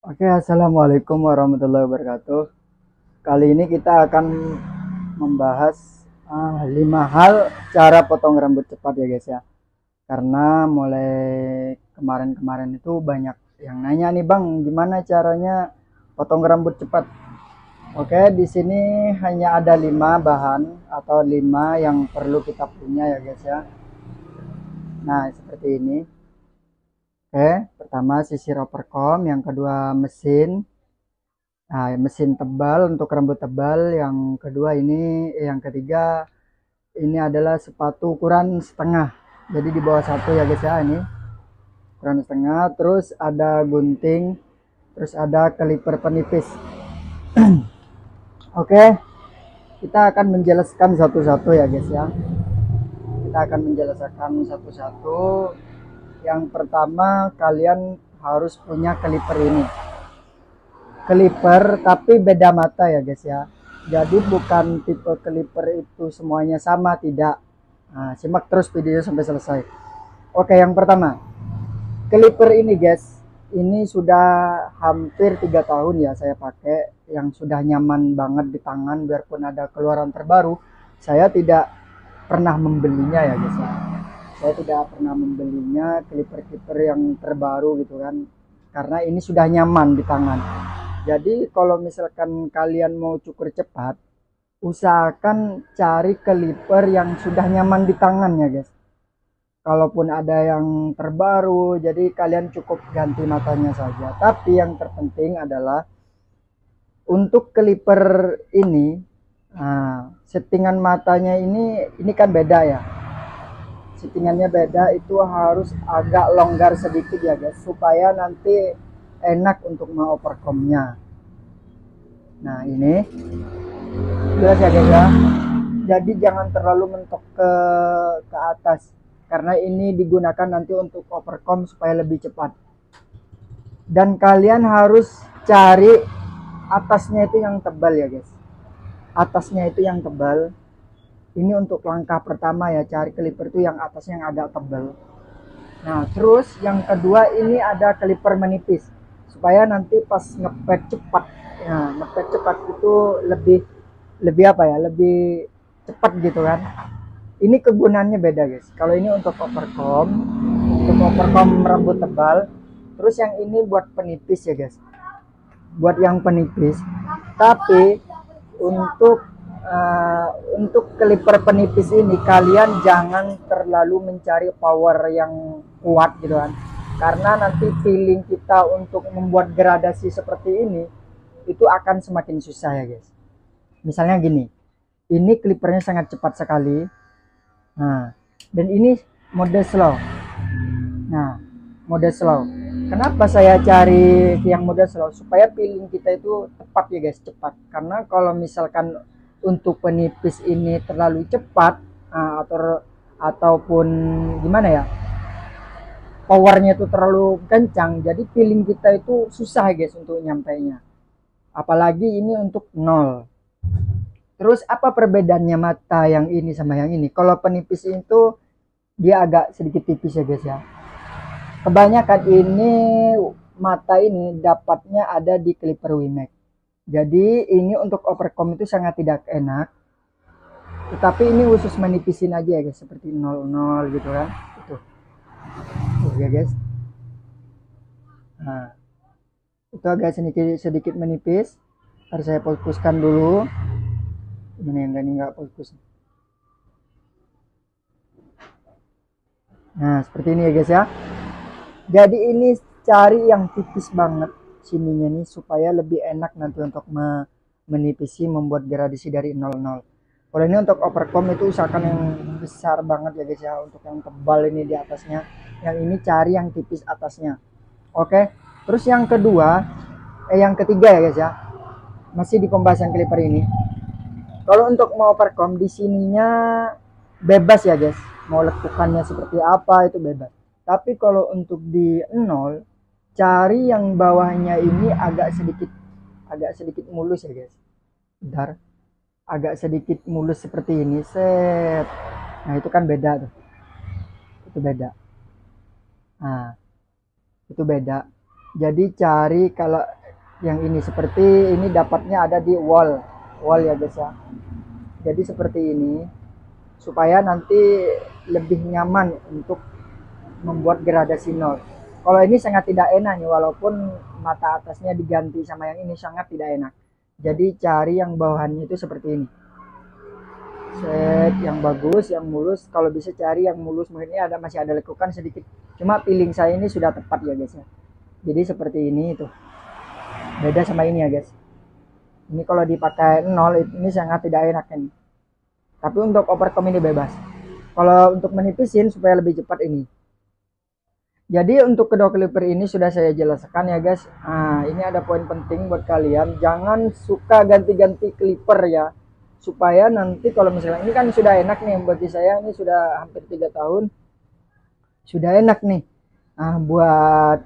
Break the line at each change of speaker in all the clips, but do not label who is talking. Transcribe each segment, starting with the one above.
Oke, assalamualaikum warahmatullahi wabarakatuh. Kali ini kita akan membahas 5 hal cara potong rambut cepat ya guys ya. Karena mulai kemarin-kemarin itu banyak yang nanya nih bang, gimana caranya potong rambut cepat? Oke, di sini hanya ada 5 bahan atau 5 yang perlu kita punya ya guys ya. Nah, seperti ini. Oke, pertama sisir overcom, yang kedua mesin. Nah, mesin tebal untuk rambut tebal. Yang kedua ini, yang ketiga ini adalah sepatu ukuran setengah. Jadi di bawah satu ya guys ya, ini ukuran setengah. Terus ada gunting, terus ada kaliper penipis. Oke, kita akan menjelaskan satu-satu ya guys ya. Kita akan menjelaskan satu-satu. Yang pertama, kalian harus punya kaliper ini. Clipper tapi beda mata ya guys ya, jadi bukan tipe clipper itu semuanya sama, tidak. Nah, simak terus videonya sampai selesai. Oke, yang pertama, clipper ini guys, ini sudah hampir 3 tahun ya saya pakai, yang sudah nyaman banget di tangan. Biarpun ada keluaran terbaru, saya tidak pernah membelinya ya guys ya. Saya tidak pernah membelinya clipper-clipper yang terbaru gitu kan, karena ini sudah nyaman di tangan. Jadi kalau misalkan kalian mau cukur cepat, usahakan cari clipper yang sudah nyaman di tangan ya guys. Kalaupun ada yang terbaru, jadi kalian cukup ganti matanya saja. Tapi yang terpenting adalah untuk clipper ini, settingan matanya ini kan beda ya. Settingannya beda, itu harus agak longgar sedikit ya guys, supaya nanti enak untuk mengoperkomnya. Nah ini jelas ya guys ya. Jadi jangan terlalu mentok ke atas, karena ini digunakan nanti untuk overcome supaya lebih cepat. Dan kalian harus cari atasnya itu yang tebal ya guys. Atasnya itu yang tebal. Ini untuk langkah pertama ya, cari clipper itu yang atasnya yang agak tebal. Nah terus yang kedua, ini ada clipper menipis supaya nanti pas ngepet cepat. Ya, ngepet cepat itu lebih lebih apa ya, lebih cepat gitu kan. Ini kegunaannya beda guys. Kalau ini untuk overcome rambut tebal. Terus yang ini buat penipis ya guys, buat yang penipis. Tapi untuk untuk clipper penipis ini kalian jangan terlalu mencari power yang kuat gitu kan, karena nanti feeling kita untuk membuat gradasi seperti ini itu akan semakin susah ya guys. Misalnya gini, ini clippernya sangat cepat sekali. Nah, dan ini mode slow. Nah, mode slow. Kenapa saya cari yang mode slow? Supaya feeling kita itu tepat ya guys, cepat. Karena kalau misalkan untuk penipis ini terlalu cepat, ataupun gimana ya, powernya itu terlalu kencang, jadi feeling kita itu susah ya guys untuk nyampainya. Apalagi ini untuk nol. Terus apa perbedaannya mata yang ini sama yang ini? Kalau penipis itu dia agak sedikit tipis ya guys ya. Kebanyakan ini mata ini dapatnya ada di clipper Wimax. Jadi ini untuk overcome itu sangat tidak enak. Tetapi ini khusus menipisin aja ya guys, seperti 00 gitu kan. Itu. Tuh ya guys. Nah, itu agak sedikit sedikit menipis. Harus saya fokuskan dulu. Ini yang nggak fokus. Nah, seperti ini ya guys ya. Jadi ini cari yang tipis banget sininya nih, supaya lebih enak nanti untuk menipisi, membuat gradasi dari 00. Kalau ini untuk overcome itu usahakan yang besar banget ya guys ya, untuk yang tebal ini di atasnya. Yang ini cari yang tipis atasnya. Oke. Terus yang kedua, yang ketiga ya guys ya, masih di pembahasan clipper ini. Kalau untuk mau overcome di sininya bebas ya guys, mau lekukannya seperti apa itu bebas. Tapi kalau untuk di 0, cari yang bawahnya ini agak sedikit mulus ya guys. Bentar. Agak sedikit mulus seperti ini. Set. Nah, itu kan beda tuh. Itu beda. Nah, itu beda. Jadi cari kalau yang ini seperti ini dapatnya ada di wall ya guys ya. Jadi seperti ini supaya nanti lebih nyaman untuk membuat gradasi nol. Kalau ini sangat tidak enak nih, walaupun mata atasnya diganti sama yang ini sangat tidak enak. Jadi cari yang bawahannya itu seperti ini. Set yang bagus, yang mulus. Kalau bisa cari yang mulus, mungkin ini masih ada lekukan sedikit. Cuma piling saya ini sudah tepat ya guys ya. Jadi seperti ini itu. Beda sama ini ya guys. Ini kalau dipakai nol ini sangat tidak enak ini. Tapi untuk overcom ini bebas. Kalau untuk menipisin supaya lebih cepat ini. Jadi untuk kedua clipper ini sudah saya jelaskan ya guys. Nah, ini ada poin penting buat kalian. Jangan suka ganti-ganti clipper ya. Supaya nanti kalau misalnya ini kan sudah enak nih bagi saya, ini sudah hampir 3 tahun. Sudah enak nih. Nah, buat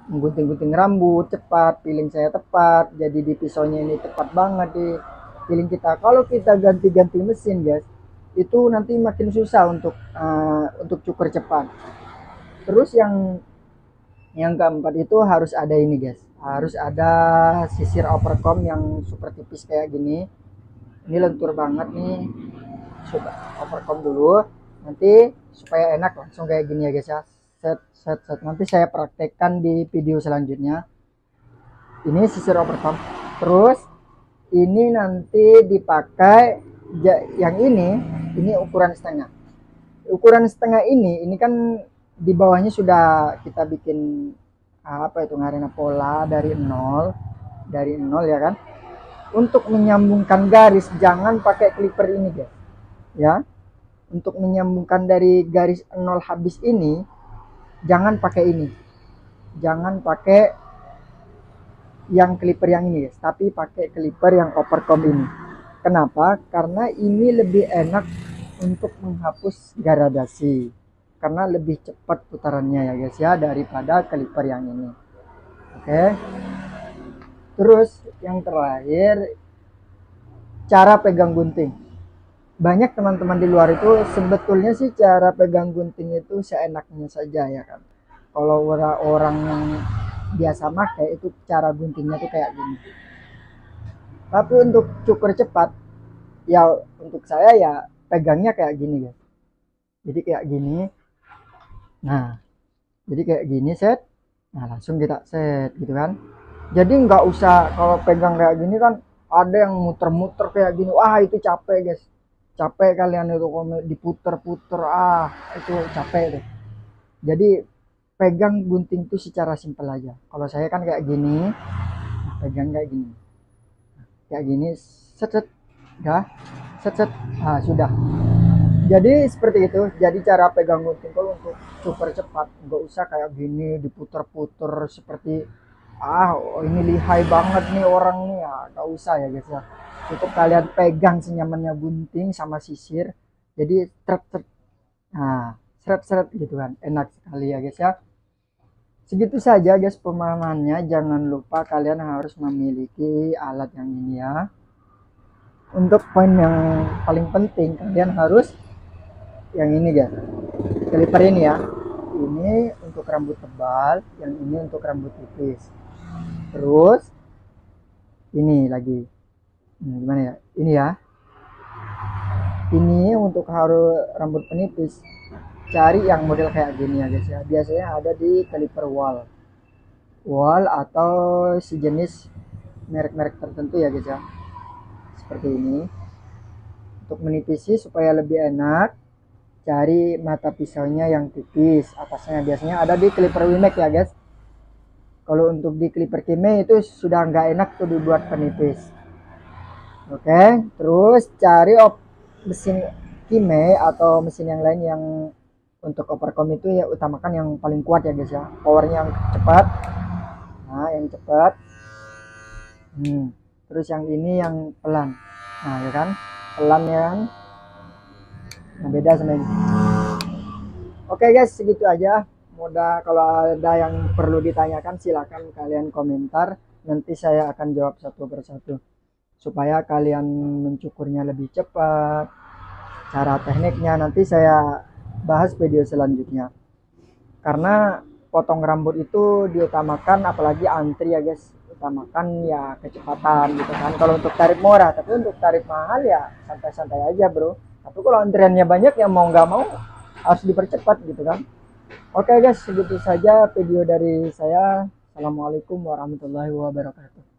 menggunting-gunting rambut cepat, piling saya tepat. Jadi di pisaunya ini tepat banget di piling kita. Kalau kita ganti-ganti mesin guys, itu nanti makin susah untuk cukur cepat. Terus yang keempat itu harus ada ini guys, harus ada sisir overcom yang super tipis kayak gini. Ini lentur banget nih, coba overcom dulu nanti supaya enak langsung kayak gini ya guys ya. Set nanti saya praktekkan di video selanjutnya. Ini sisir overcom. Terus ini nanti dipakai yang ini ukuran setengah ini kan di bawahnya sudah kita bikin apa itu ngarena pola dari nol ya kan. Untuk menyambungkan garis jangan pakai clipper ini guys ya. Untuk menyambungkan dari garis nol habis ini jangan pakai ini, jangan pakai yang clipper yang ini guys, tapi pakai clipper yang overcom ini. Kenapa? Karena ini lebih enak untuk menghapus gradasi, karena lebih cepat putarannya ya guys ya daripada clipper yang ini. Oke. Terus yang terakhir, cara pegang gunting. Banyak teman-teman di luar itu sebetulnya sih cara pegang gunting itu seenaknya saja ya kan. Kalau orang yang biasa pakai itu cara guntingnya tuh kayak gini. Tapi untuk cukur cepat ya untuk saya ya pegangnya kayak gini guys. Jadi kayak gini. Nah, jadi kayak gini set. Nah, langsung kita set gitu kan. Jadi nggak usah kalau pegang kayak gini kan ada yang muter-muter kayak gini. Wah, itu capek guys. Capek kalian itu kalau diputer-puter. Itu capek deh. Jadi pegang gunting itu secara simpel aja. Kalau saya kan kayak gini. Nah, pegang kayak gini. Kayak gini set set. Ya. Set set. Nah, sudah. Jadi seperti itu. Jadi cara pegang gunting kalau untuk super cepat nggak usah kayak gini diputer-puter seperti ini lihai banget nih orang nih ya, nggak usah ya guys ya. Cukup kalian pegang senyamannya gunting sama sisir. Jadi seret gitu kan, enak sekali ya guys ya. Segitu saja guys pemahamannya. Jangan lupa kalian harus memiliki alat yang ini ya. Untuk poin yang paling penting kalian harus yang ini guys, clipper ini ya. Ini untuk rambut tebal, yang ini untuk rambut tipis. Terus ini lagi gimana ya, ini ya, ini untuk harus rambut penipis. Cari yang model kayak gini ya guys ya. Biasanya ada di clipper wall atau sejenis merek-merek tertentu ya guys ya, seperti ini. Untuk menipisi supaya lebih enak, cari mata pisaunya yang tipis atasnya. Biasanya ada di clipper Wimax ya guys. Kalau untuk di clipper Kime itu sudah nggak enak tuh dibuat penipis. Oke, terus cari mesin Kime atau mesin yang lain yang untuk overcom itu ya utamakan yang paling kuat ya guys ya. Powernya yang cepat. Nah, yang cepat. Terus yang ini yang pelan. Nah, ya kan? Pelan ya kan? Nah, beda sama ini. Oke guys, segitu aja. Mudah kalau ada yang perlu ditanyakan silakan kalian komentar. Nanti saya akan jawab satu persatu. Supaya kalian mencukurnya lebih cepat. Cara tekniknya nanti saya bahas video selanjutnya. Karena potong rambut itu diutamakan, apalagi antri ya guys, utamakan ya kecepatan gitu kan kalau untuk tarif murah. Tapi untuk tarif mahal ya santai-santai aja bro. Tapi kalau antriannya banyak ya mau nggak mau harus dipercepat gitu kan. Oke guys, segitu saja video dari saya. Assalamualaikum warahmatullahi wabarakatuh.